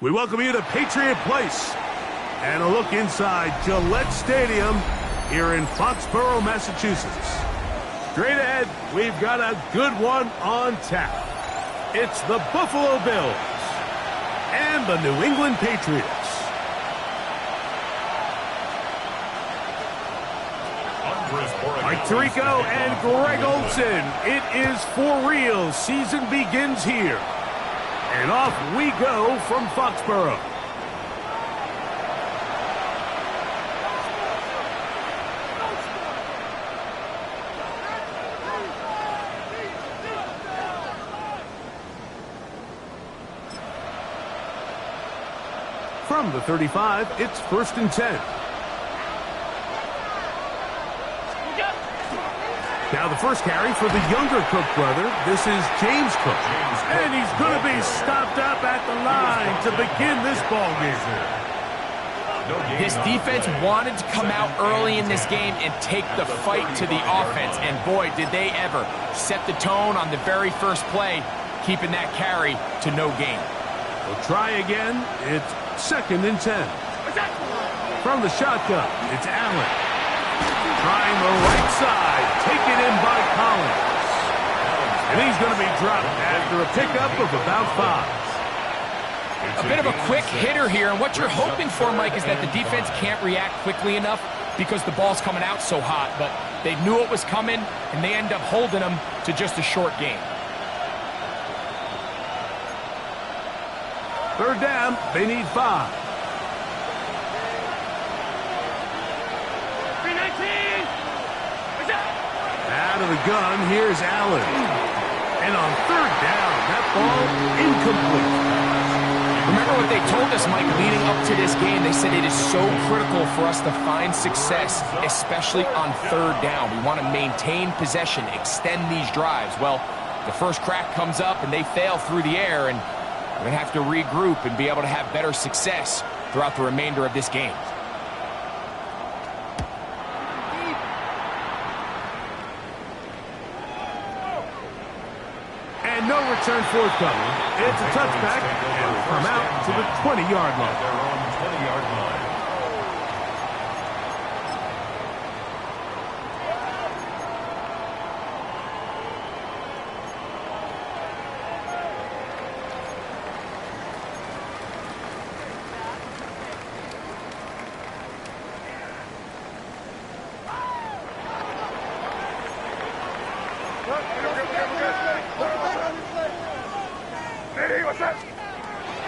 We welcome you to Patriot Place and a look inside Gillette Stadium here in Foxborough, Massachusetts. Straight ahead, we've got a good one on tap. It's the Buffalo Bills and the New England Patriots. Mike Tirico and Greg Olsen. It is for real. Season begins here. And off we go from Foxborough. From the 35, it's 1st and 10. Now the first carry for the younger Cook brother. This is James Cook. And he's going to be stopped up at the line to begin this ball game. This defense wanted to come out early in this game and take the fight to the offense. And boy, did they ever set the tone on the very first play, keeping that carry to no gain. We'll try again. It's 2nd and 10. From the shotgun, it's Allen. Trying the right side, taken in by Collins. And he's going to be dropped after a pickup of about 5. A bit of a quick hitter here, and what you're hoping for, Mike, is that the defense can't react quickly enough because the ball's coming out so hot. But they knew it was coming, and they end up holding them to just a short game. 3rd down, they need 5. Out of the gun, here's Allen. And on 3rd down, that ball incomplete. Remember what they told us, Mike, leading up to this game. They said it is so critical for us to find success, especially on 3rd down. We want to maintain possession, extend these drives. Well, the first crack comes up and they fail through the air, and we're going to have to regroup and be able to have better success throughout the remainder of this game. And no return forthcoming. It's a touchback, and will come out to the 20-yard line. They're on the 20-yard line.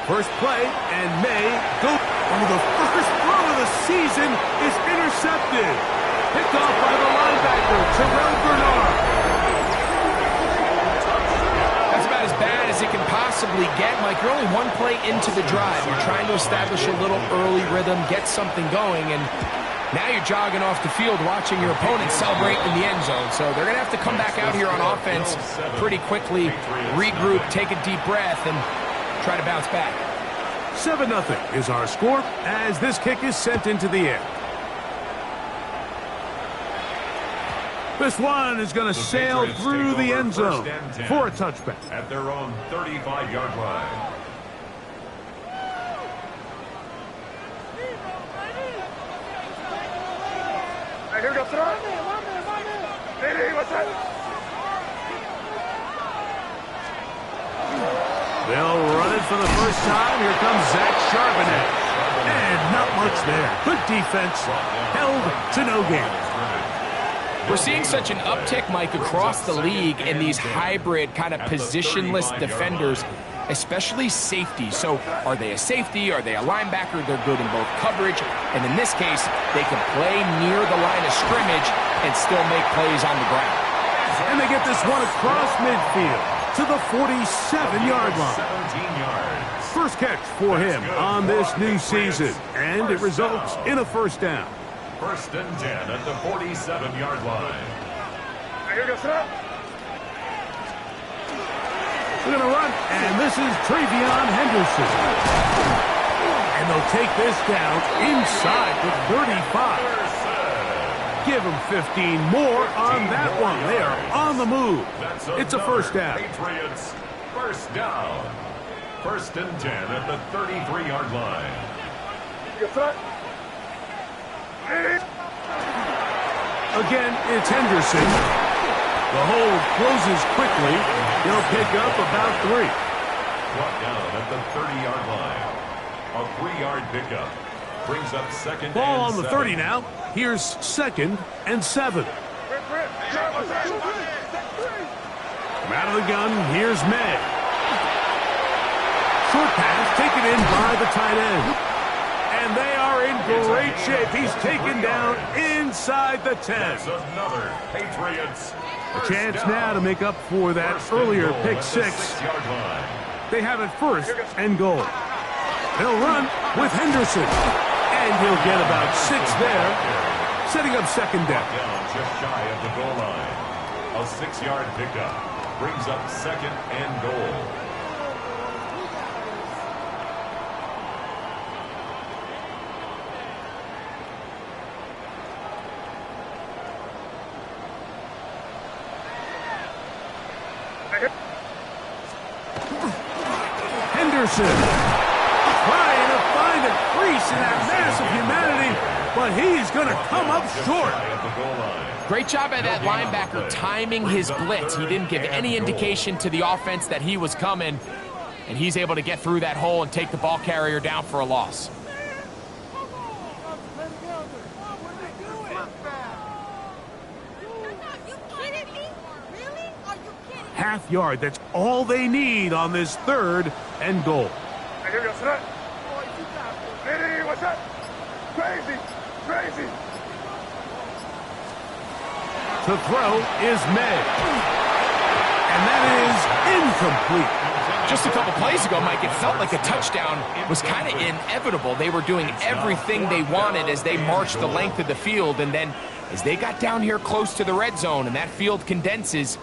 First play, and May go. Oh, the first throw of the season is intercepted. Picked off by the linebacker, Terrell Bernard. That's about as bad as it can possibly get, Mike. You're only one play into the drive. You're trying to establish a little early rhythm, get something going, and now you're jogging off the field watching your opponent celebrate in the end zone. So they're going to have to come back out here on offense pretty quickly, regroup, take a deep breath, and try to bounce back. 7-0 is our score as this kick is sent into the air. This one is going to sail through the end zone for a touchback. At their own 35-yard line. Here we go, throw. Hey, what's that? They'll run it for the first time. Here comes Zach Charbonnet. And not much there. Good defense. Held to no gain. We're seeing such an uptick, Mike, across the league in these hybrid kind of positionless defenders, especially safety. So are they a safety? Are they a linebacker? They're good in both coverage. And in this case, they can play near the line of scrimmage and still make plays on the ground. And they get this one across midfield to the 47-yard line. 17 yards. First catch for him on this new season, and it results in a first down. 1st and 10 at the 47-yard line. Here we go, throw. We're going to run, and this is Travion Henderson. And they'll take this down inside the 35. Give them 15 more on that one. They are on the move. It's a first down. Patriots, first down. First and 10 at the 33-yard line. Again, it's Henderson. The hold closes quickly. He'll pick up about 3. Brought down at the 30-yard line. A 3-yard pickup. Brings up second Ball and on the 7. 30 now. Here's second and 7. From out of the gun, here's May. Short pass taken in by the tight end. And they are in great shape. He's taken down inside the 10. That's another Patriots. A chance now to make up for that earlier pick 6. 6-yard line. They have it first and goal. They'll run with Henderson. And he'll get about 6 there, setting up second down. Down just shy of the goal line. A 6-yard pickup. Brings up second and goal. Henderson trying to find a crease in that mass of humanity, but he's going to come up short. Great job by that linebacker timing his blitz. He didn't give any indication to the offense that he was coming, and he's able to get through that hole and take the ball carrier down for a loss. Half yard, that's all they need on this third and goal. What's up? Crazy, crazy. To throw is May. And that is incomplete. Just a couple plays ago, Mike, it felt like a touchdown was kind of inevitable. They were doing everything they wanted as they marched the length of the field, and then as they got down here close to the red zone and that field condenses,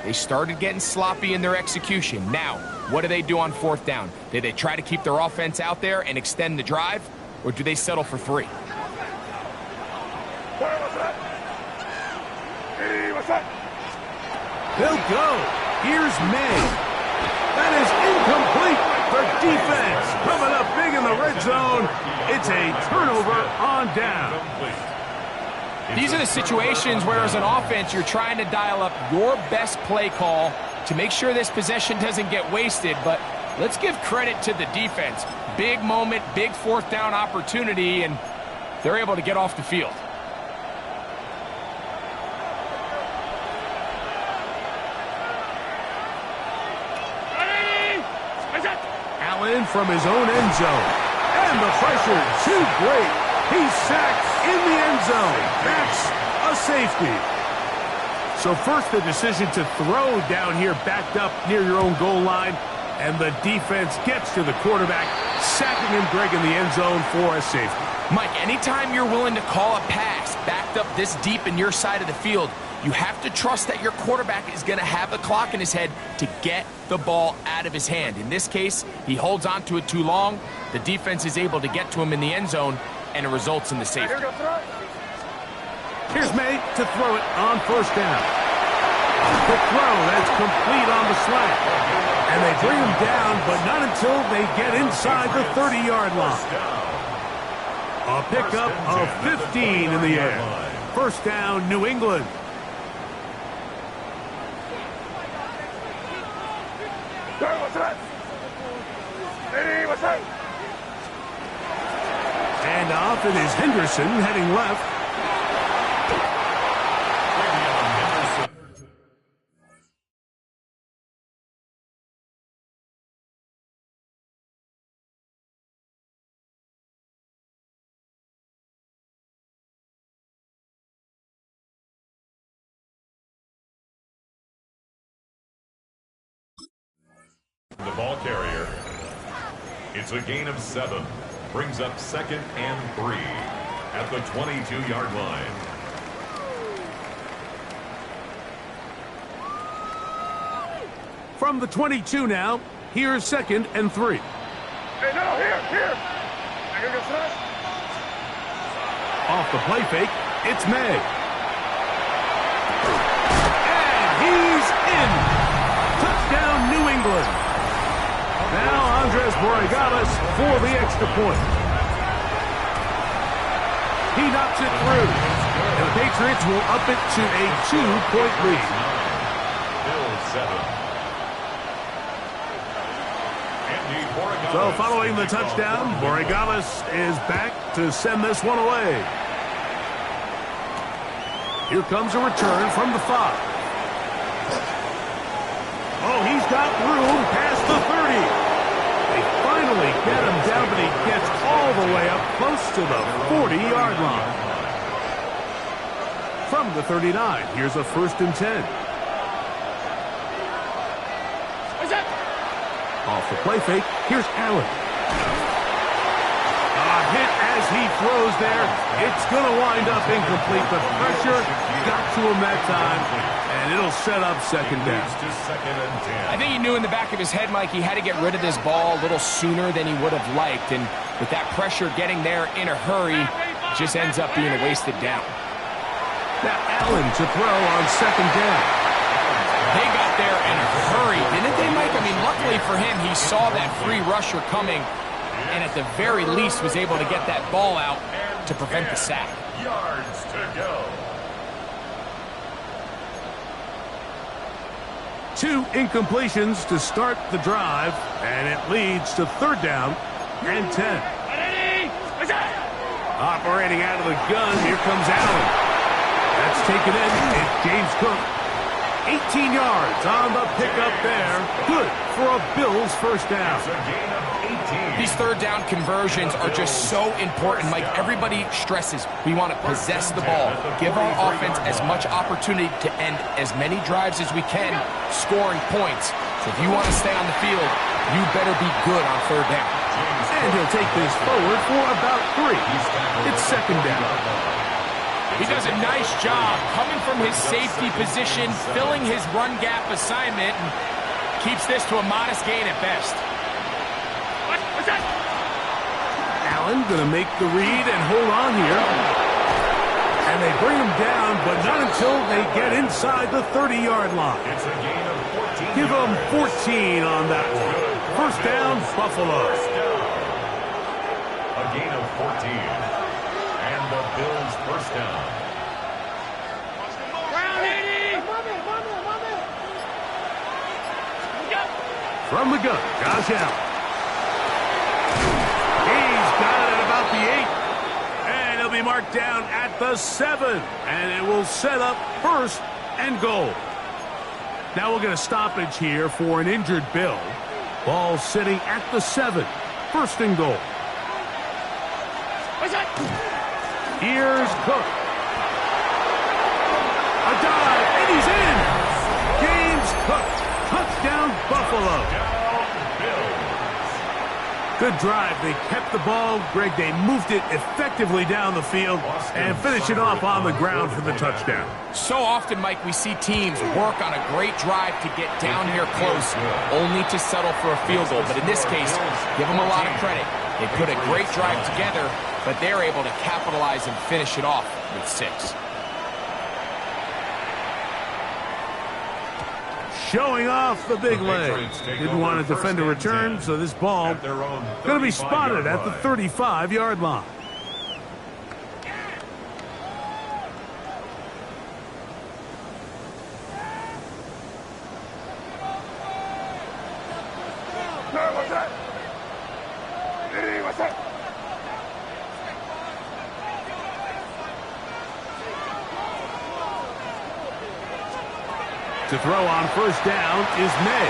they started getting sloppy in their execution. Now, what do they do on fourth down? Do they try to keep their offense out there and extend the drive, or do they settle for 3? They'll go. Here's May. That is incomplete. The defense coming up big in the red zone. It's a turnover on down. These are the situations where, as an offense, you're trying to dial up your best play call to make sure this possession doesn't get wasted. But let's give credit to the defense. Big moment, big fourth down opportunity, and they're able to get off the field. Allen from his own end zone. And the pressure too great. He's sacked in the end zone. That's a safety. So first the decision to throw down here backed up near your own goal line. And the defense gets to the quarterback, sacking him, Greg, in the end zone for a safety. Mike, anytime you're willing to call a pass backed up this deep in your side of the field, you have to trust that your quarterback is going to have the clock in his head to get the ball out of his hand. In this case, he holds on to it too long. The defense is able to get to him in the end zone, and it results in the safety. Here's May to throw it on first down. The throw, that's complete on the slant. And they bring him down, but not until they get inside the 30-yard line. A pickup of 15 in the air. First down, New England. And off it is Henderson heading left. The ball carrier. It's a gain of 7. Brings up second and 3 at the 22-yard line. From the 22 now, here's second and 3. Hey, no, here. Off the play fake, it's May. And he's in. Touchdown, New England. Now Andre Borregalis for the extra point. He knocks it through. And the Patriots will up it to a 2-point lead. Bills 7. So following the touchdown, Borregalis is back to send this one away. Here comes a return from the 5. Oh, he's got room past the 30. They finally get him down, but he gets all the way up close to the 40-yard line. From the 39, here's a 1st and 10. Off the play fake, here's Allen. A hit as he throws there. It's going to wind up incomplete. The pressure got to him that time, and it'll set up 2nd down. I think he knew in the back of his head, Mike, he had to get rid of this ball a little sooner than he would have liked. And with that pressure getting there in a hurry, it just ends up being a wasted down. Now Allen to throw on 2nd down. They got there in a hurry, didn't they, Mike? I mean, luckily for him, he saw that free rusher coming, and at the very least was able to get that ball out to prevent the sack. Yards to go. 2 incompletions to start the drive, and it leads to 3rd down and 10. Operating out of the gun, here comes Allen. That's taken in. It's James Cook. 18 yards on the pickup there. Good for a Bills 1st down. It's a gain of 18. These 3rd down conversions are just so important, Mike. Everybody stresses we want to possess the ball, give our offense as much opportunity to end as many drives as we can, scoring points. So if you want to stay on the field, you better be good on 3rd down. And he'll take this forward for about 3. It's 2nd down. He does a nice job coming from his safety position, filling his run gap assignment, and keeps this to a modest gain at best. Allen going to make the read and hold on here. And they bring him down, but not until they get inside the 30-yard line. It's a gain of 14. Give them 14 on that one. 1st down, Buffalo. A gain of 14. And the Bills 1st down. From the gun, Josh Allen. He's got it at about the 8. And he'll be marked down at the 7. And it will set up 1st and goal. Now we'll get a stoppage here for an injured Bill. Ball sitting at the 7. 1st and goal. Here's Cook. A dive, and he's in. James Cook. Touchdown, Buffalo. Good drive. They kept the ball. Greg, they moved it effectively down the field and finish it off on the ground for the touchdown. So often, Mike, we see teams work on a great drive to get down here close, only to settle for a field goal. But in this case, give them a lot of credit. They put a great drive together, but they're able to capitalize and finish it off with 6. Showing off the big leg. Didn't want to defend a return, so this ball going to be spotted at the 35-yard line. To throw on 1st down is May.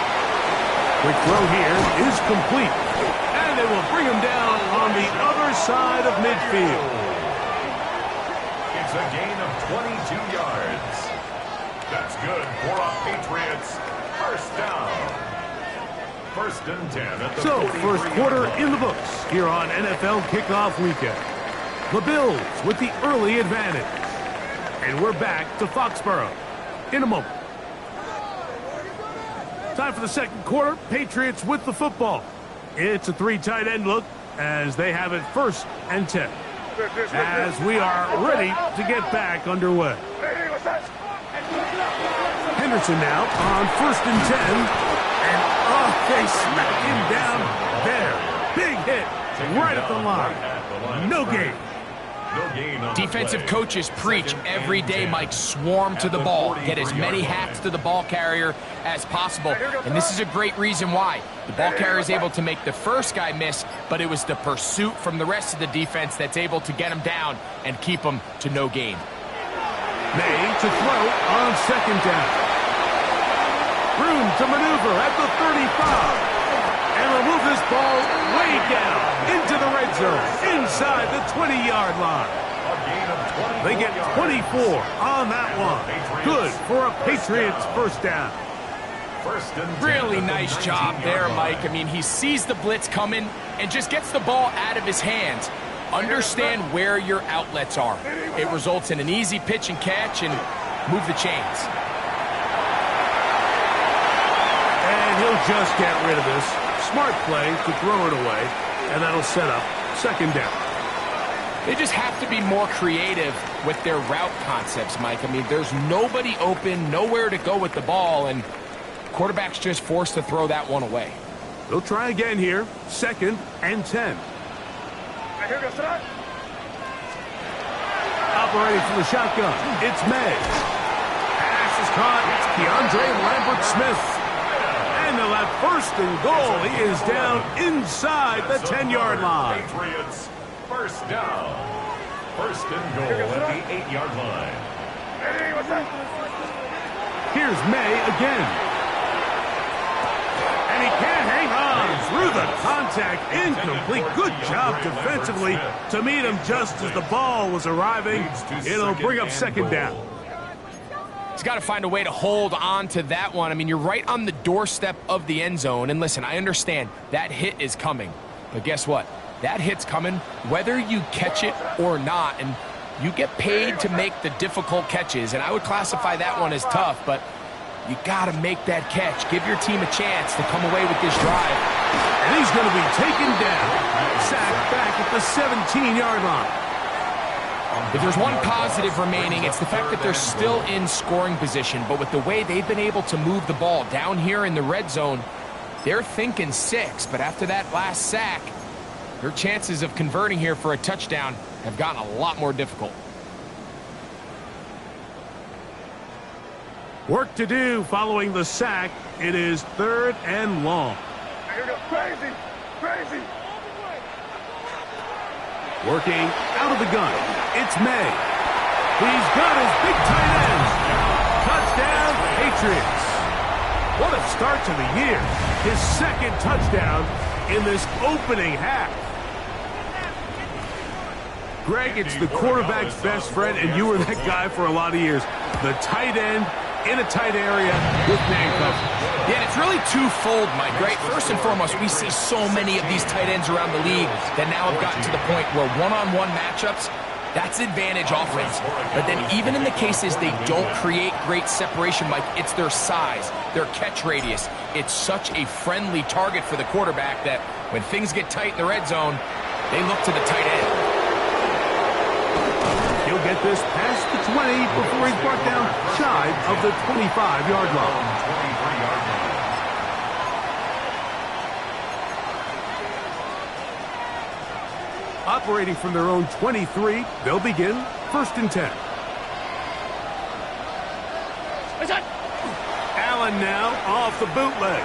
Quick throw here is complete. And they will bring him down on the other side of midfield. It's a gain of 22 yards. That's good for a Patriots 1st down. 1st and 10 at the So, 1st quarter in the books here on NFL Kickoff Weekend. The Bills with the early advantage. And we're back to Foxborough in a moment. Time for the 2nd quarter. Patriots with the football. It's a 3 tight end look as they have it 1st and 10. As we are ready to get back underway. Henderson now on 1st and 10. And they smack him down there. hit right at the line. No gain. Defensive coaches preach every day, Mike, swarm to the ball. Get as many hacks to the ball carrier as possible. And this is a great reason why. The ball carrier is able to make the first guy miss, but it was the pursuit from the rest of the defense that's able to get him down and keep him to no gain. May to throw on second down. Room to maneuver at the 35. And will move this ball way down into the red zone, inside the 20-yard line. They get 24 on that one. Good for a Patriots first down. Really nice job there, Mike. I mean, he sees the blitz coming and just gets the ball out of his hands. Understand where your outlets are. It results in an easy pitch and catch and move the chains. And he'll just get rid of this. Smart play to throw it away, and that'll set up second down. They just have to be more creative with their route concepts, Mike. I mean, there's nobody open, nowhere to go with the ball, and quarterback's just forced to throw that one away. They'll try again here, 2nd and 10. Operating from the shotgun, it's May. Pass is caught, it's Keandre Lambert-Smith. And they'll have 1st and goal. He is down inside the 10-yard line. Patriots, first down. 1st and goal at the 8-yard line. Here's May again. And he can't hang on through the contact. Incomplete. Good job defensively to meet him just as the ball was arriving. It'll bring up second down. He's got to find a way to hold on to that one. I mean, you're right on the doorstep of the end zone. And listen, I understand that hit is coming. But guess what? That hit's coming whether you catch it or not. And you get paid to make the difficult catches. And I would classify that one as tough. But you got to make that catch. Give your team a chance to come away with this drive. And he's going to be taken down. Sacked back at the 17-yard line. If there's one positive remaining, it's the fact that they're still in scoring position. But with the way they've been able to move the ball down here in the red zone, they're thinking 6. But after that last sack, their chances of converting here for a touchdown have gotten a lot more difficult. Work to do following the sack. It is 3rd and long. Crazy, crazy. Working out of the gun, it's May. He's got his big tight end. Touchdown, Patriots. What a start to the year. His 2nd touchdown in this opening half. Greg, it's the quarterback's best friend, and you were that guy for a lot of years. The tight end in a tight area with man coverage. Yeah, it's really twofold, Mike, right? First and foremost, we see so many of these tight ends around the league that now have gotten to the point where one-on-one matchups, that's advantage offense. But then even in the cases they don't create great separation, Mike, it's their size, their catch radius. It's such a friendly target for the quarterback that when things get tight in the red zone, they look to the tight end. He'll get this past the 20 before he's brought down shy of the 25-yard line. Operating from their own 23, they'll begin 1st and 10. Allen now off the bootleg.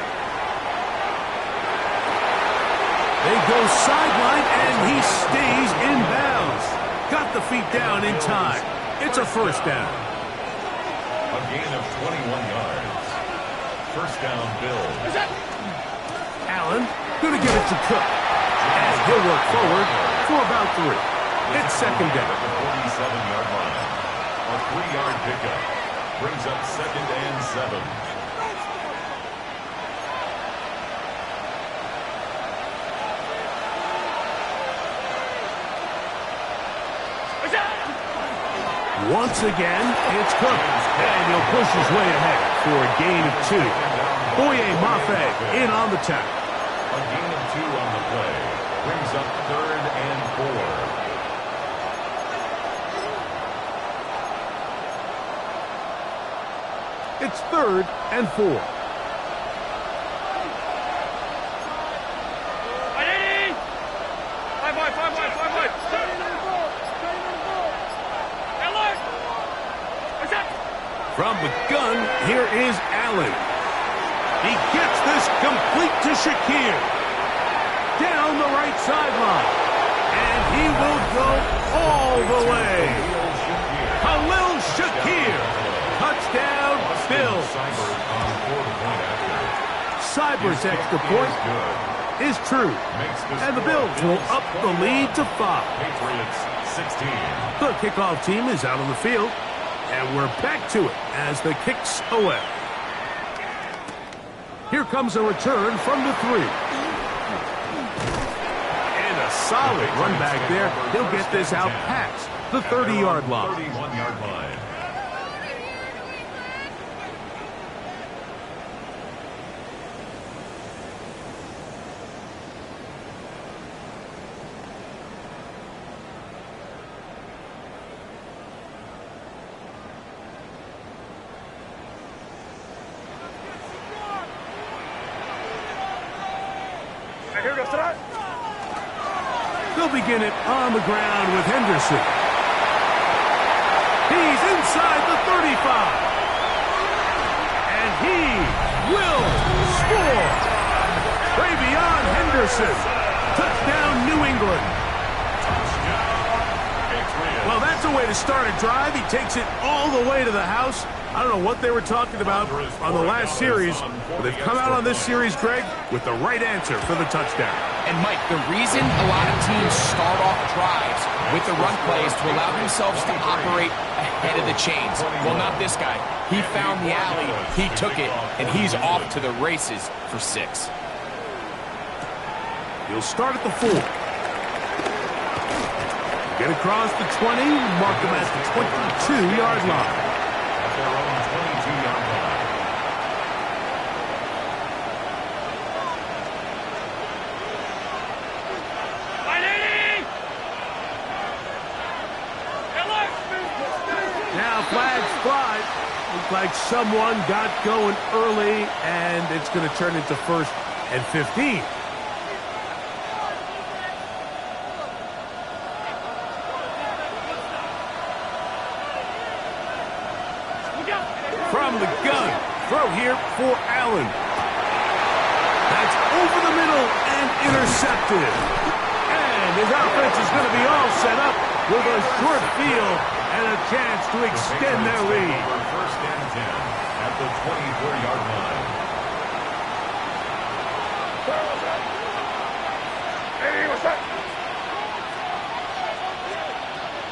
They go sideline, and he stays in bounds. Got the feet down in time. It's a first down. A gain of 21 yards. First down, Bills. Allen going to give it to Cook. And he'll work forward for about 3. It's second down. At the 47-yard line. A 3-yard pickup. Brings up 2nd and 7. Once again, it's Cook. And he'll push his way ahead for a gain of 2. Boye Mafe in on the tackle. A gain of 2 on the play. Brings up 3rd and 4. It's 3rd and 4. Here is Allen. He gets this complete to Shakir. Down the right sideline. And he will go all the way. Khalil Shakir. Touchdown, Bills. Cyber's extra point is true. And the Bills will up the lead to 5. Patriots 16. The kickoff team is out on the field. And we're back to it as the kick's away. Here comes a return from the 3. And a solid run back there. He'll get this out past the 30-yard line. 31-yard line. They'll begin it on the ground with Henderson. He's inside the 35. And he will score. Travion Henderson. Touchdown, New England. Well, that's a way to start a drive. He takes it all the way to the house. I don't know what they were talking about on the last series, but they've come out on this series, Greg, with the right answer for the touchdown. And, Mike, the reason a lot of teams start off drives with the run plays to allow themselves to operate ahead of the chains. Well, not this guy. He found the alley, he took it, and he's off to the races for 6. He'll start at the 4. Get across the 20, mark him at the 22-yard line. At their own 22-yard line. Now flags fly. Looks like someone got going early, and it's going to turn into 1st and 15. From the gun, throw here for Allen. That's over the middle and intercepted. And his offense is going to be all set up with a short field and a chance to extend their lead. First and 10 at the 24-yard line.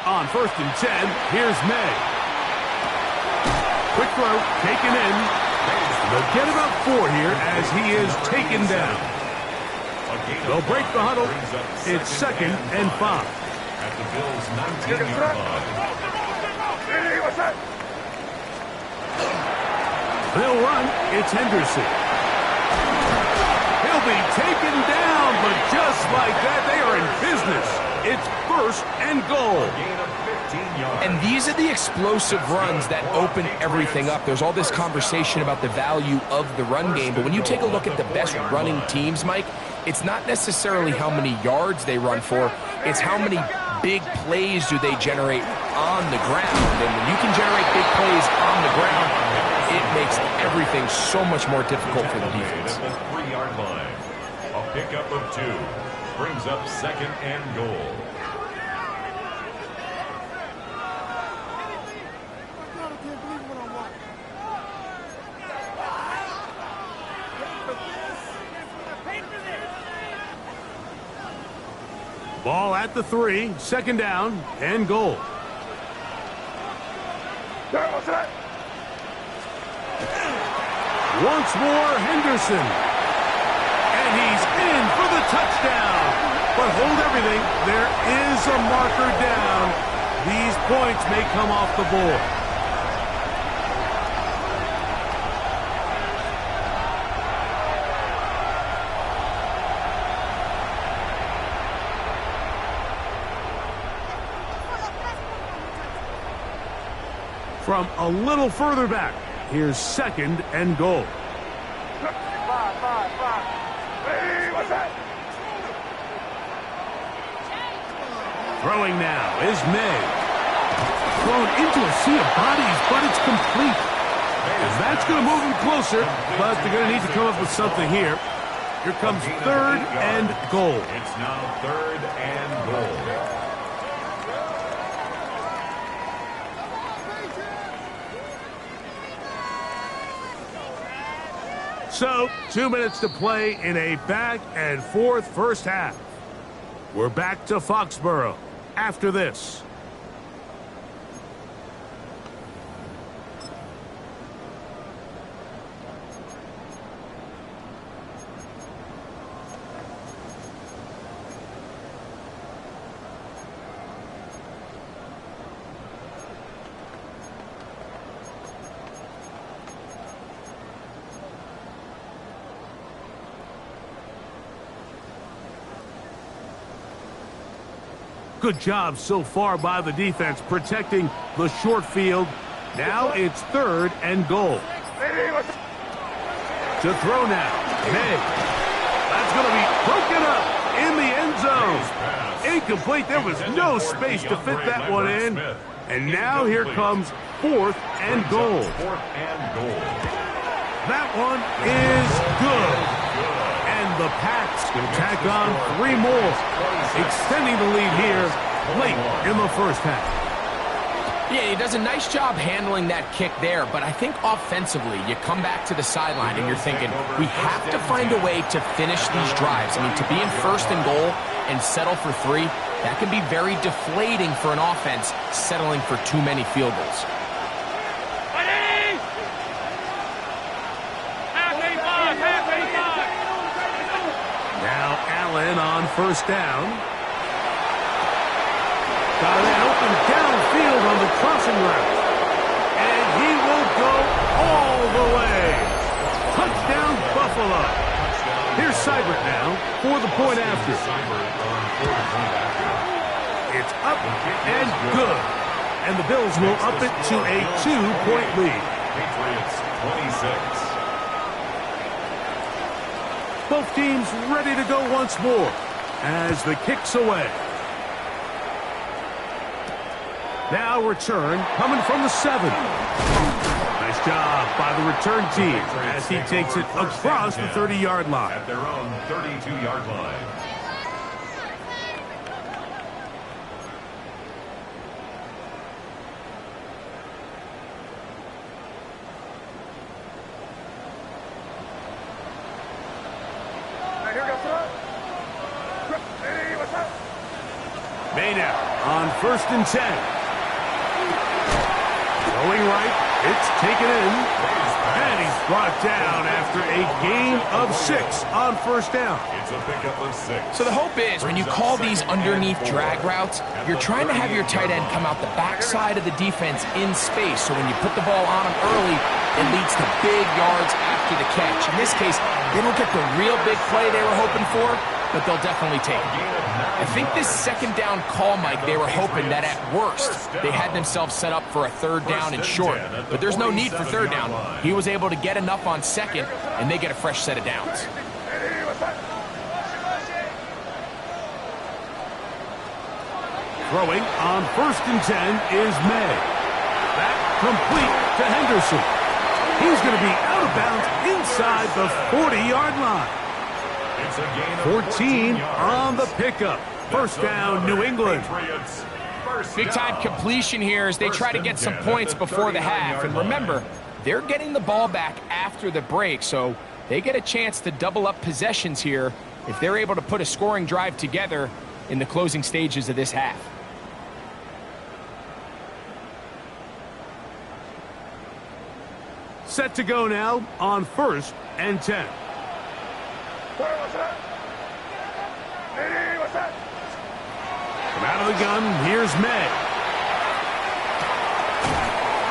On 1st and 10, here's May. Quick throw, taken in. They'll get about 4 here as he is taken down. They'll break the huddle. It's 2nd and 5. At the Bills' 19-yard line. They'll run. It's Henderson. He'll be taken down, but just like that, they are in business. It's 1st and goal. Gain of 15 yards. And these are the explosive runs that open everything up. There's all this conversation about the value of the run game, but when you take a look at the best running teams, Mike, it's not necessarily how many yards they run for, it's how many big plays do they generate on the ground. And when you can generate big plays on the ground, it makes everything so much more difficult for the defense. At the 3-yard line. A pickup of 2 brings up 2nd and goal. Ball at the 3, 2nd down and goal. Once more, Henderson. And he's in for the touchdown. But hold everything. There is a marker down. These points may come off the board. From a little further back, here's 2nd and goal. Throwing now is May. Thrown into a sea of bodies, but it's complete. And that's going to move them closer, but they're going to need to come up with something here. Here comes third and goal. It's now third and goal. So, 2 minutes to play in a back-and-forth first half. We're back to Foxborough after this. Good job so far by the defense protecting the short field. Now it's third and goal. To throw now. May. That's going to be broken up in the end zone. Incomplete. There was no space to fit that one in. And now here comes fourth and goal. That one is good. And the Pats will tack on 3 more, extending the lead here late in the first half. Yeah, he does a nice job handling that kick there, but I think offensively, you come back to the sideline and you're thinking, we have to find a way to finish these drives. I mean, to be in first and goal and settle for 3, that can be very deflating for an offense settling for too many field goals. Now Allen on first down. Got an open downfield on the crossing route. And he will go all the way. Touchdown, Buffalo. Here's Seibert now for the point after. It's up and good. And the Bills will up it to a 2-point lead. Patriots 26. Both teams ready to go once more as the kick's away. Now return coming from the 7. Nice job by the return team as he takes it across the 30-yard line. At their own 32-yard line. May now on first and 10. Going right, it's taken in, and he's brought down after a gain of 6 on first down. It's a pickup of 6. So the hope is when you call these underneath drag routes, you're trying to have your tight end come out the backside of the defense in space. So when you put the ball on him early, it leads to big yards after the catch. In this case, they don't get the real big play they were hoping for, but they'll definitely take it. I think this second down call, Mike, they were hoping that at worst they had themselves set up for a third down and short. But there's no need for third down. He was able to get enough on second, and they get a fresh set of downs. Throwing on first and 10 is May. That complete to Henderson. He's going to be out of bounds inside the 40-yard line. 14 on the pickup. First down, New England. Big-time completion here as they try to get some points before the half. And remember, they're getting the ball back after the break, so they get a chance to double up possessions here if they're able to put a scoring drive together in the closing stages of this half. Set to go now on first and 10. From out of the gun, here's May.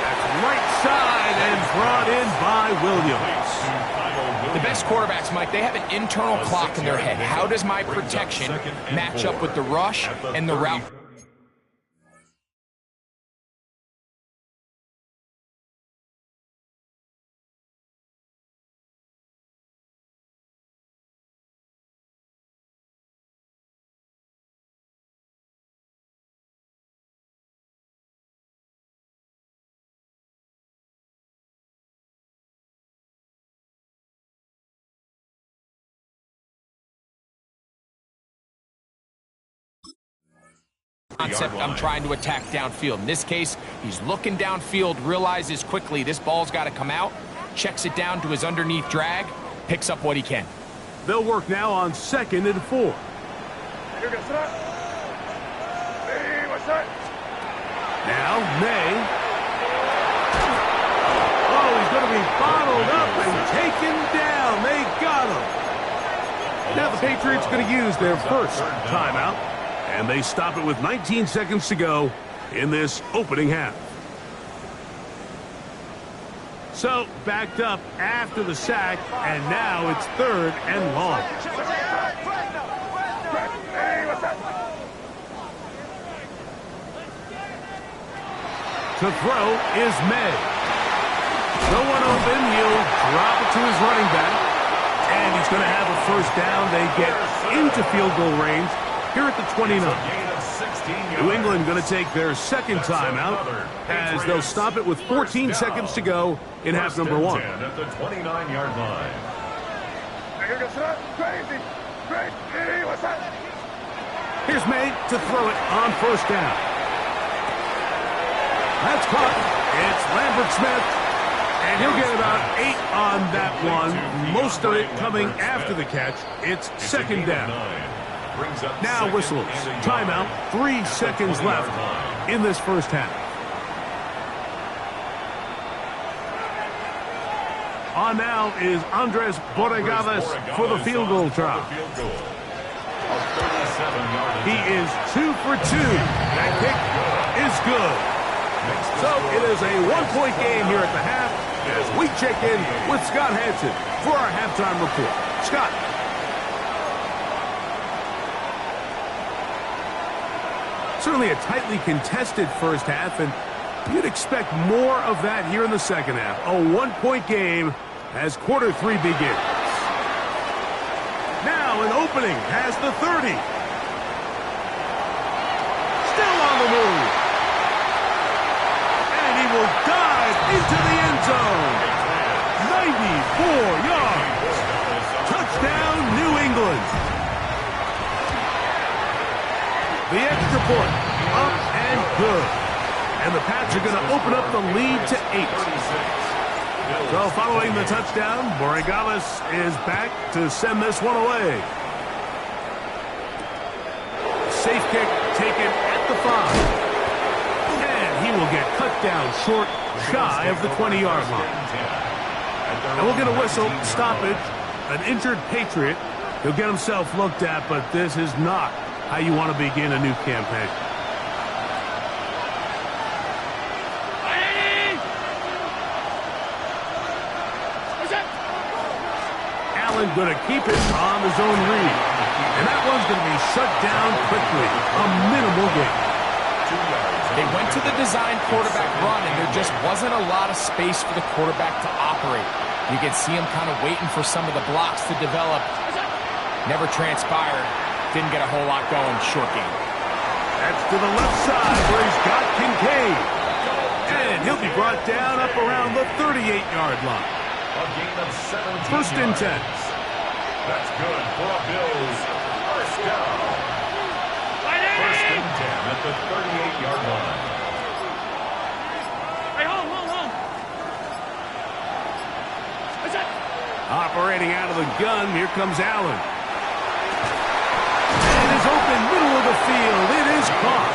That's right side and brought in by Williams. The best quarterbacks, Mike, they have an internal clock in their head. How does my protection match up with the rush and the route? concept I'm trying to attack downfield. In this case, he's looking downfield, realizes quickly this ball's got to come out, checks it down to his underneath drag, picks up what he can. They'll work now on 2nd and 4. Now, May. Oh, he's going to be bottled up and taken down. They got him. Now the Patriots are going to use their first timeout, and they stop it with 19 seconds to go in this opening half. So, backed up after the sack, and now it's 3rd and long. To throw is May. No one open. He'll drop it to his running back. And he's going to have a first down. They get into field goal range here at the 29. New England going to take their second timeout as they'll stop it with 14 seconds to go in half number 1. At the 29-yard line. Here's May to throw it on first down. That's caught. It's Lambert Smith. And he'll get about 8 on that one. Most of it coming after the catch. It's 2nd down. Now whistles. Timeout. 3 seconds left in this first half. On now is Andres Borregales for the field goal try. He is 2 for 2. That kick is good. So it is a 1-point game here at the half as we check in with Scott Hansen for our halftime report. Scott. Certainly a tightly contested first half, and you'd expect more of that here in the second half. A 1-point game as quarter 3 begins. Now an opening has the 30. Still on the move. And he will dive into the end zone. 94 yards. Touchdown, New England. The extra point, up and good. And the Pats are going to open up the lead to 8. So following the touchdown, Borregales is back to send this one away. Safe kick taken at the 5. And he will get cut down short, shy of the 20-yard line. And we'll get a whistle, stoppage, an injured Patriot. He'll get himself looked at, but this is not how you want to begin a new campaign. Allen going to keep it on his own read. And that one's going to be shut down quickly. A minimal gain. They went to the design quarterback run, and there just wasn't a lot of space for the quarterback to operate. You could see him kind of waiting for some of the blocks to develop. Never transpired. Didn't get a whole lot going. Short game. That's to the left side where he's got Kincaid. And he'll be brought down up around the 38-yard line. A gain of 17 First and 10. That's good for a Bills first down. First and 10 at the 38-yard line. Hey, hold. What's that? Operating out of the gun, here comes Allen. And is open middle of the field. It is caught.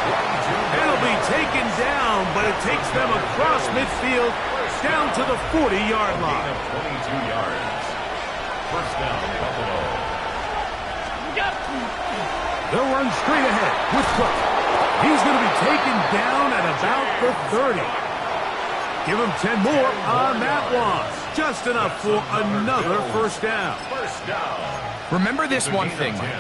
It'll be taken down, but it takes them across midfield down to the 40-yard line. Gain of 22 yards. First down, Buffalo. They'll run straight ahead with Cook. He's going to be taken down at about the 30. Give him 10 more on that one. Just enough for another first down. First down. Remember this one thing, Mike.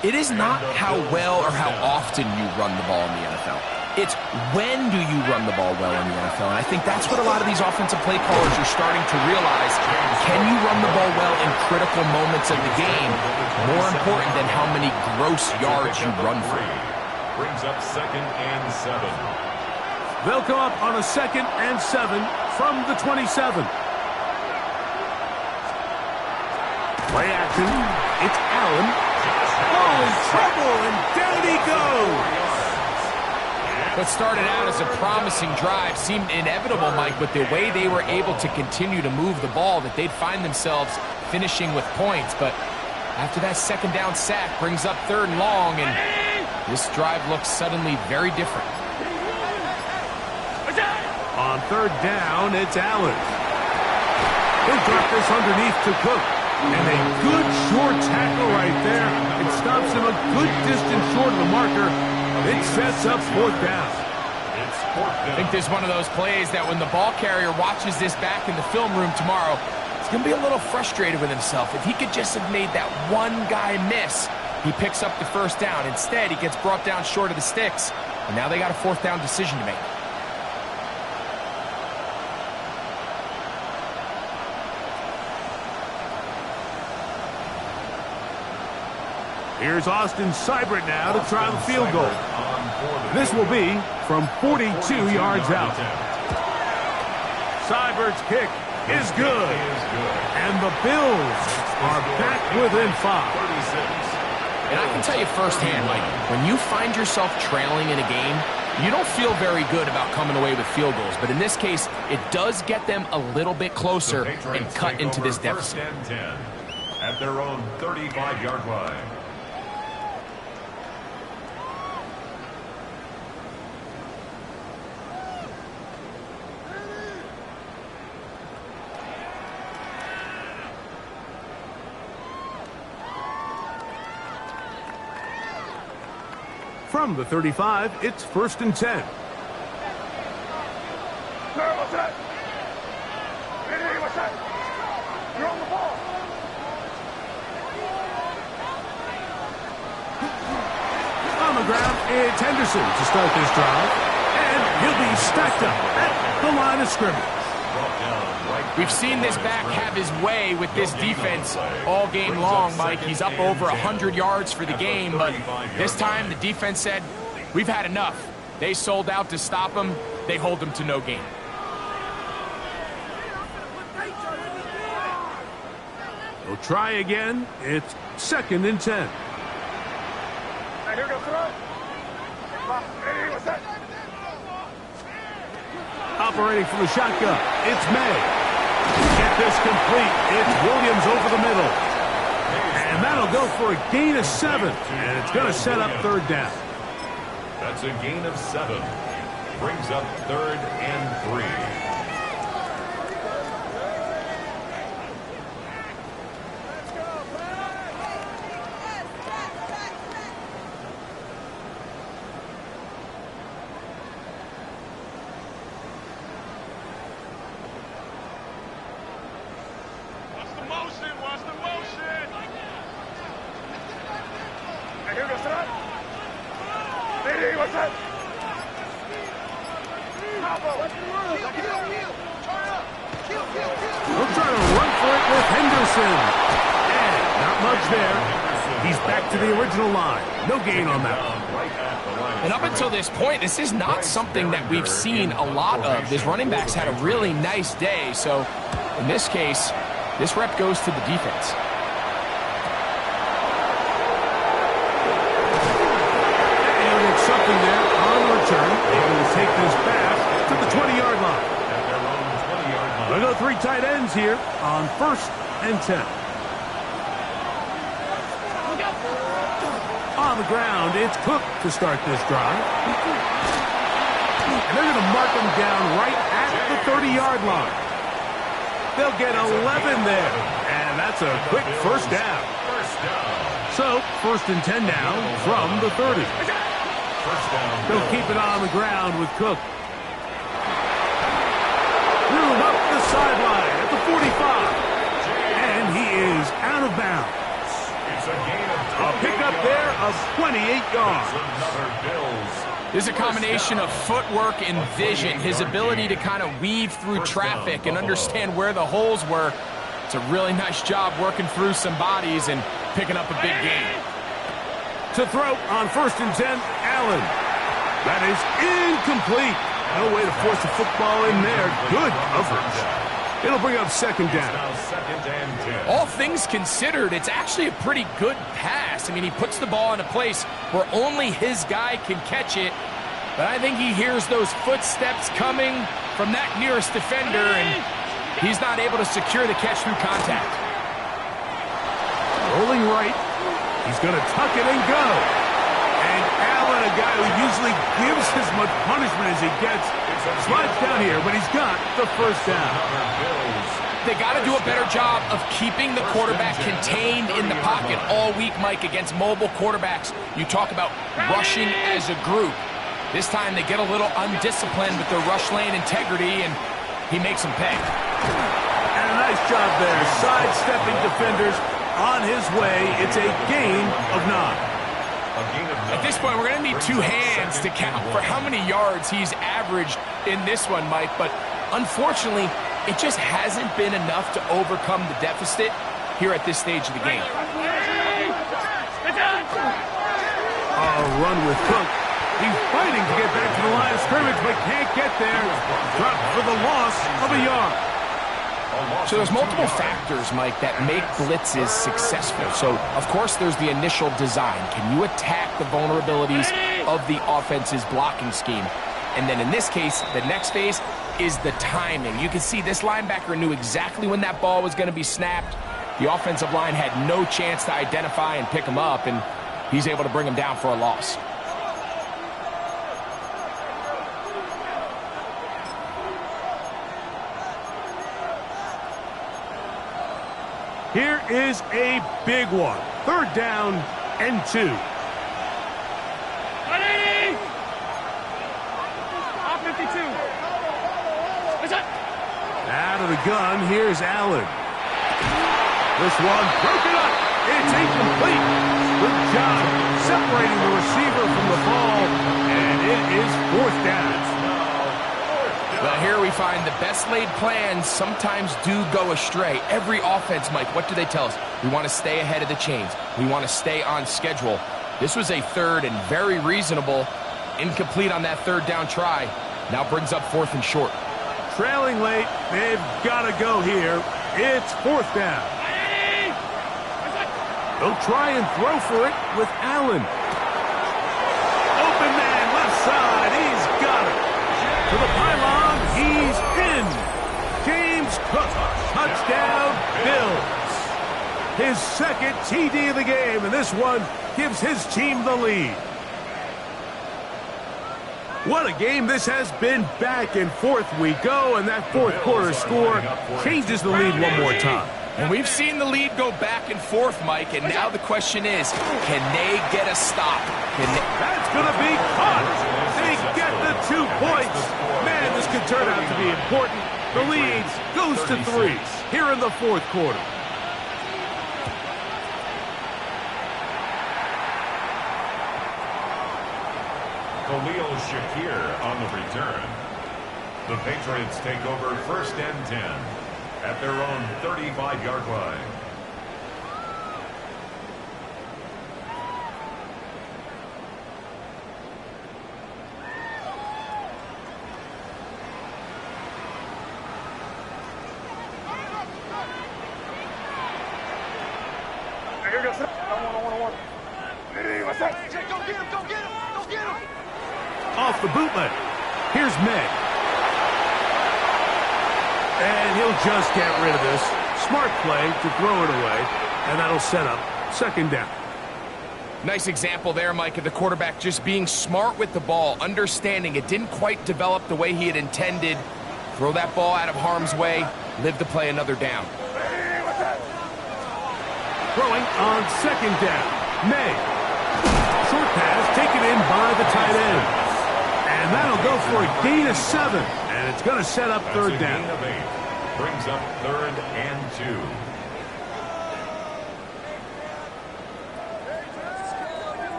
It is not how well or how often you run the ball in the NFL. It's when do you run the ball well in the NFL. And I think that's what a lot of these offensive play callers are starting to realize. Can you run the ball well in critical moments of the game? More important than how many gross yards you run for. Brings up 2nd and 7. They'll come up on a 2nd and 7 from the 27. Play action. It's Allen. Oh, in trouble, and down he goes. What started out as a promising drive seemed inevitable, Mike, with the way they were able to continue to move the ball, that they'd find themselves finishing with points. But after that second down sack brings up 3rd and long, and this drive looks suddenly very different. On 3rd down, it's Allen. He'll drop this underneath to Cook. And a good short tackle right there. It stops him a good distance short of the marker. It sets up 4th down. I think this is one of those plays that when the ball carrier watches this back in the film room tomorrow, he's going to be a little frustrated with himself. If he could just have made that one guy miss, he picks up the 1st down. Instead, he gets brought down short of the sticks. And now they got a 4th down decision to make. Here's Austin Seibert now to try the field goal. This will be from 42 yards out. Seibert's kick is good. And the Bills are back within 5. And I can tell you firsthand, Mike, when you find yourself trailing in a game, you don't feel very good about coming away with field goals. But in this case, it does get them a little bit closer and cut into this deficit. 1st and 10 at their own 35-yard line. From the 35, it's 1st and 10. What's that? Hey, what's that? You're on the ball. On the ground, it's Henderson to start this drive. And he'll be stacked up at the line of scrimmage. We've seen this back have his way with this defense all game long, Mike. He's up over 100 yards for the game, but this time the defense said, we've had enough. They sold out to stop him. They hold him to no gain. They'll try again. It's 2nd and 10. Hey, here goes throw. Hey, what's that? Operating from the shotgun, it's May. Get this complete. It's Williams over the middle. And that'll go for a gain of 7. And it's going to set up 3rd down. That's a gain of 7. Brings up 3rd and 3. Hey, what's that? We'll try to run for it with Henderson. And not much there. He's back to the original line. No gain on that one. And up until this point, this is not something that we've seen a lot of. His running backs had a really nice day. So in this case, this rep goes to the defense. Something there on return. Able to take this back to the 20-yard line. They'll go 3 tight ends here on 1st and 10. On the ground, it's Cook to start this drive. And they're going to mark him down right at the 30-yard line. They'll get 11 there. And that's a quick 1st down. So, 1st and 10 now from the 30. They'll keep it on the ground with Cook. Room up the sideline at the 45. And he is out of bounds. A pickup there of 28 yards. There's a combination of footwork and vision, his ability to kind of weave through traffic and understand where the holes were. It's a really nice job working through some bodies and picking up a big gain. To throw on 1st and 10, Allen. That is incomplete. No way to force the football in there. Good coverage. It'll bring up 2nd down. All things considered, it's actually a pretty good pass. I mean, he puts the ball in a place where only his guy can catch it. But I think he hears those footsteps coming from that nearest defender, and he's not able to secure the catch through contact. Rolling right. He's going to tuck it and go. And Allen, a guy who usually gives as much punishment as he gets, slides down here, but he's got the first down. They got to do a better job of keeping the quarterback contained in the pocket all week, Mike, against mobile quarterbacks. You talk about rushing as a group. This time they get a little undisciplined with their rush lane integrity, and he makes them pay. And a nice job there, sidestepping defenders on his way. It's a gain of 9. At this point, we're going to need 2 hands to count for how many yards he's averaged in this one, Mike. But unfortunately, it just hasn't been enough to overcome the deficit here at this stage of the game. Run with Cook. He's fighting to get back to the line of scrimmage, but can't get there. Dropped for the loss of a yard. So there's multiple factors, Mike, that make blitzes successful. So, of course, there's the initial design. Can you attack the vulnerabilities of the offense's blocking scheme? And then in this case, the next phase is the timing. You can see this linebacker knew exactly when that ball was going to be snapped. The offensive line had no chance to identify and pick him up, and he's able to bring him down for a loss. Here is a big one. 3rd down and 2. Ready? R52. Out of the gun, here's Allen. This one broken up. It's incomplete. Good job separating the receiver from the ball, and it is 4th down. Well, here we find the best laid plans sometimes do go astray. Every offense, Mike, what do they tell us? We want to stay ahead of the chains. We want to stay on schedule. This was a 3rd and very reasonable. Incomplete on that 3rd down try. Now brings up 4th and short. Trailing late, they've got to go here. It's 4th down. They'll try and throw for it with Allen. Open man, left side, he's got it. To the pylon, he's in. James Cook, touchdown, Bills. His 2nd TD of the game, and this one gives his team the lead. What a game this has been. Back and forth we go, and that 4th quarter score changes the lead one more time. And we've seen the lead go back and forth, Mike, and now the question is, can they get a stop? That's going to be caught. They get the 2 points. Man, this could turn out to be important. The lead goes to 3 here in the 4th quarter. Khalil Shakir on the return. The Patriots take over 1st and 10 at their own 35-yard line. Here goes. One. Ready, what's that? Go get him. Off the bootleg. Here's May. And he'll just get rid of this. Smart play to throw it away, and that'll set up 2nd down. Nice example there, Mike, of the quarterback just being smart with the ball, understanding it didn't quite develop the way he had intended. Throw that ball out of harm's way, live to play another down. Throwing on 2nd down. May. Short pass taken in by the tight end. And that'll go for a gain of 7. And it's going to set up 3rd down. Gain of 8. Brings up 3rd and 2.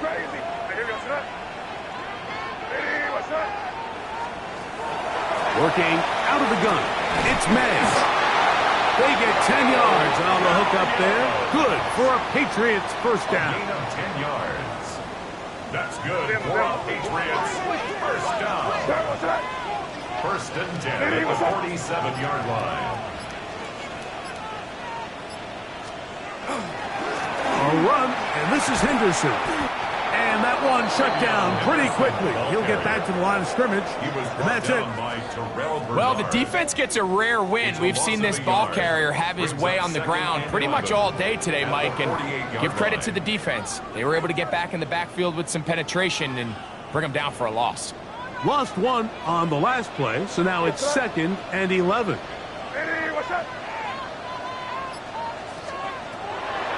Crazy. Here goes. Ready, what's that? Working out of the gun. It's May. They get 10 yards on the hook up there. Good for a Patriots 1st down. Gain of 10 yards. That's good for a Patriots 1st down. 1st and 10 at the 47-yard line. this is Henderson. And that one shut down pretty quickly. He'll get back to the line of scrimmage, and that's it. Well, the defense gets a rare win. We've seen this ball carrier have his way on the ground pretty much all day today, Mike, and give credit to the defense. They were able to get back in the backfield with some penetration and bring them down for a loss. Lost one on the last play, so now it's 2nd and 11.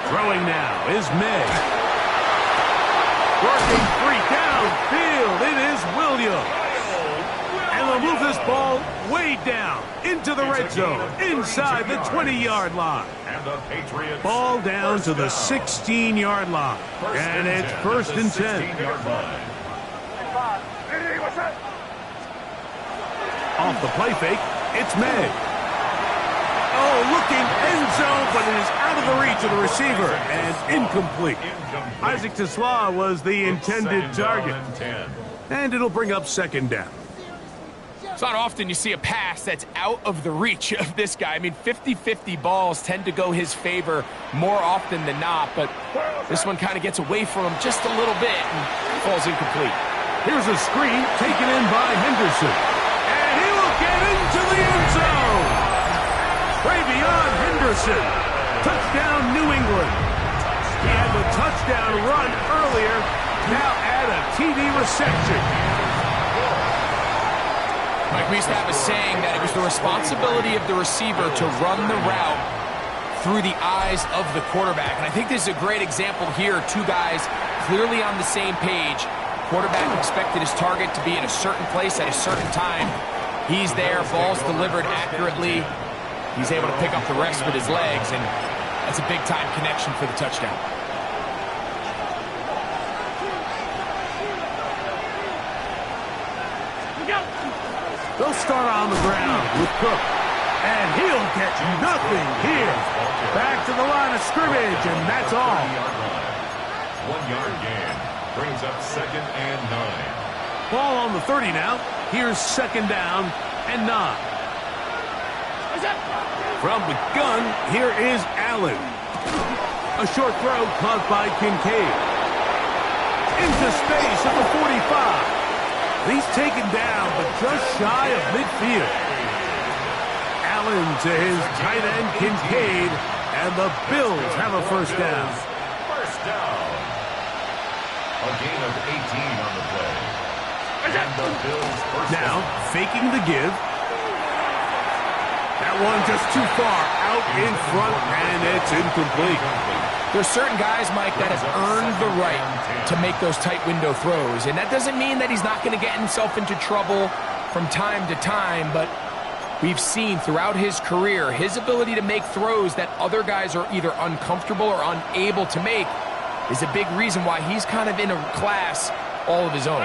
Throwing now is May. Working 3 downfield. It is Williams. And they'll move this ball way down into the red zone, inside the 20-yard line. Ball down to the 16-yard line. And it's 1st and 10. Off the play fake, it's May. Oh, looking end zone, but it is out of the reach of the receiver and incomplete. Isaac Tesla was the intended target. And it'll bring up 2nd down. It's not often you see a pass that's out of the reach of this guy. I mean, 50-50 balls tend to go his favor more often than not, but this one kind of gets away from him just a little bit and falls incomplete. Here's a screen taken in by Henderson. And he will get into the end zone. Way beyond Henderson. Touchdown, New England. He had the touchdown run earlier. Now add a TD reception. Mike, we used to have a saying that it was the responsibility of the receiver to run the route through the eyes of the quarterback. And I think this is a great example here. 2 guys clearly on the same page. Quarterback expected his target to be in a certain place at a certain time. He's there, ball's delivered accurately. He's able to pick up the rest with his legs, and that's a big-time connection for the touchdown. They'll start on the ground with Cook, and he'll get nothing here. Back to the line of scrimmage, and that's all. 1-yard gain brings up 2nd and 9. Ball on the 30 now. Here's 2nd down and 9. From the gun, here is Allen. A short throw caught by Kincaid. Into space at the 45. He's taken down, but just shy of midfield. Allen to his tight end, Kincaid, and the Bills have a 1st down. First down. A gain of 18 on the play. And the Bills first Now, down. faking the give. That one just too far out in front, and it's incomplete. There's certain guys, Mike, that have earned the right to make those tight window throws. And that doesn't mean that he's not going to get himself into trouble from time to time, but we've seen throughout his career his ability to make throws that other guys are either uncomfortable or unable to make is a big reason why he's kind of in a class all of his own.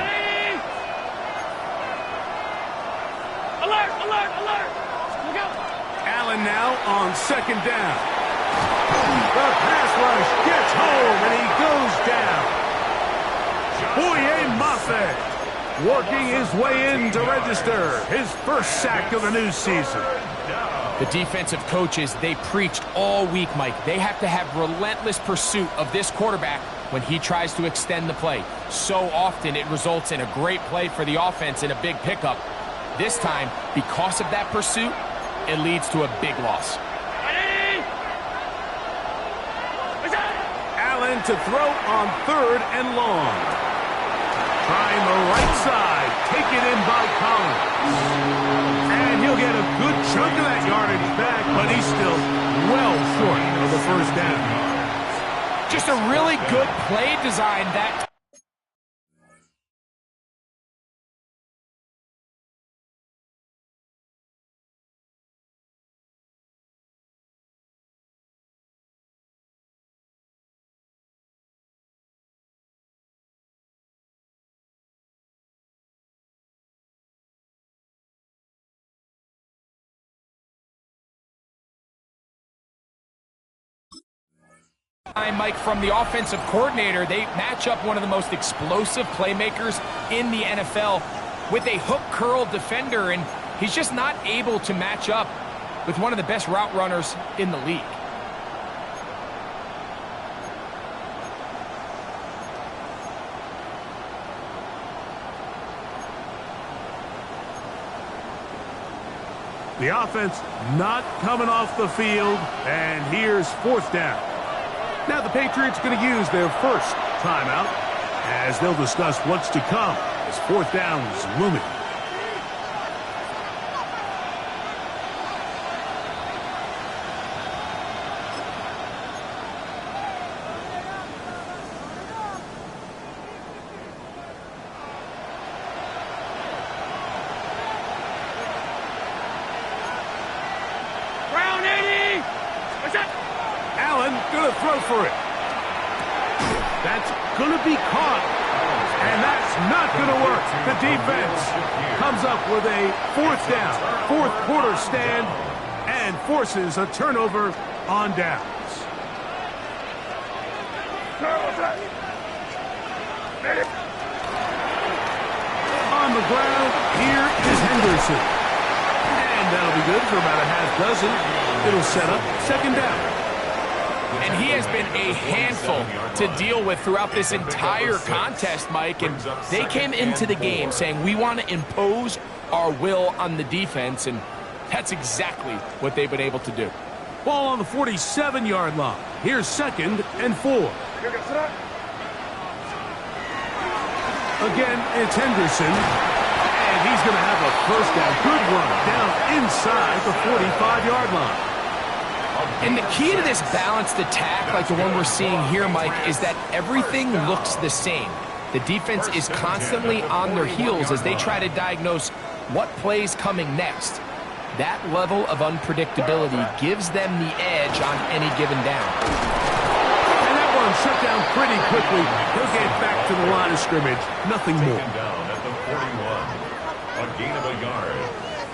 Alert, alert, alert! Look out! Allen now on 2nd down. The pass rush gets home, and he goes down. Boye Mafe working his way in to register his 1st sack of the new season. The defensive coaches, they preached all week, Mike. They have to have relentless pursuit of this quarterback when he tries to extend the play. So often it results in a great play for the offense and a big pickup. This time, because of that pursuit, it leads to a big loss. Allen to throw on 3rd and long. Trying the right side. Taken in by Collins. And he'll get a good chunk of that yardage back, but he's still well short of the 1st down. Just a really good play design that... Mike, from the offensive coordinator, they match up one of the most explosive playmakers in the NFL with a hook curl defender, and he's just not able to match up with one of the best route runners in the league. The offense not coming off the field, and here's fourth down. Now the Patriots going to use their first timeout as they'll discuss what's to come as fourth down is looming. Allen going to throw for it. That's going to be caught. And that's not going to work. The defense comes up with a fourth down, fourth quarter stand, and forces a turnover on downs. On the ground, here is Henderson. And that'll be good for about a half dozen. It'll set up second down. And he has been a handful to deal with throughout this entire contest, Mike. And they came into the game saying, we want to impose our will on the defense. And that's exactly what they've been able to do. Ball on the 47-yard line. Here's 2nd and 4. Again, it's Henderson. And he's going to have a first down. Good run down inside the 45-yard line. And the key to this balanced attack, like the one we're seeing here, Mike, is that everything looks the same. The defense is constantly on their heels as they try to diagnose what play's coming next. That level of unpredictability gives them the edge on any given down. And that one shut down pretty quickly. They'll get back to the line of scrimmage. Nothing more. Down at the 41. A gain of a yard.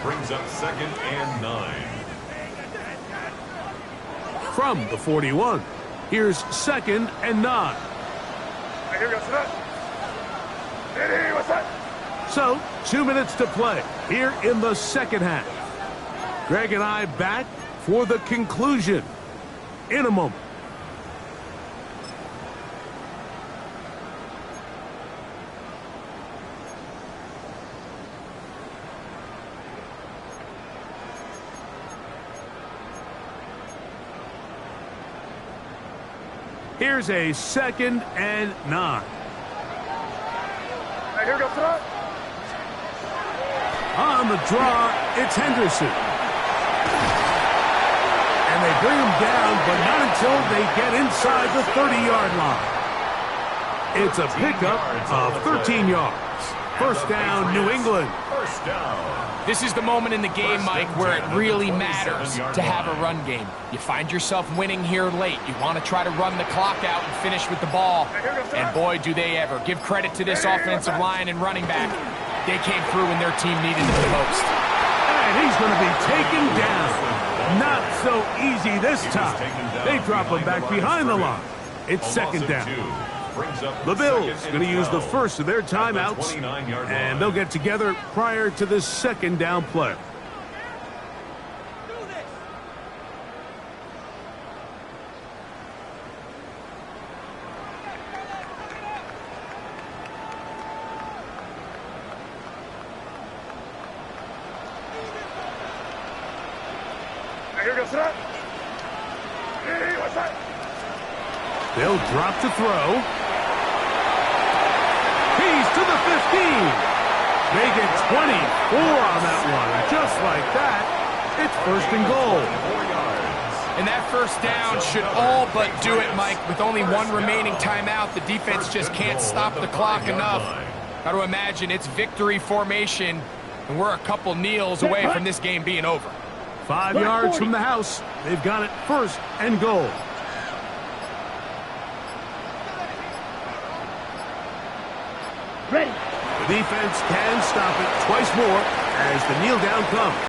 Brings up 2nd and 9. From the 41, here's 2nd and 9. So, 2 minutes to play here in the second half. Greg and I back for the conclusion in a moment. Here's a 2nd and 9. On the draw, it's Henderson. And they bring him down, but not until they get inside the 30-yard line. It's a pickup of 13 yards. First down, New England. First down. This is the moment in the game, Mike, where it really matters to have a run game. You find yourself winning here late. You want to try to run the clock out and finish with the ball. And boy, do they ever. Give credit to this offensive line and running back. They came through when their team needed it the most. And he's going to be taken down. Not so easy this time. They drop him back behind the line. It's second down. The Bills going to use the first of their timeouts, and they'll get together prior to this second down play. They'll drop to throw. He's to the 15. They get 24 on that one. Just like that, it's 1st and goal. And that first down should all but do it, Mike. With only one remaining timeout, the defense just can't stop the clock enough. Got to imagine it's victory formation, and we're a couple kneels away from this game being over. 5 yards from the house. They've got it 1st and goal. Ready. The defense can stop it twice more as the kneel down comes.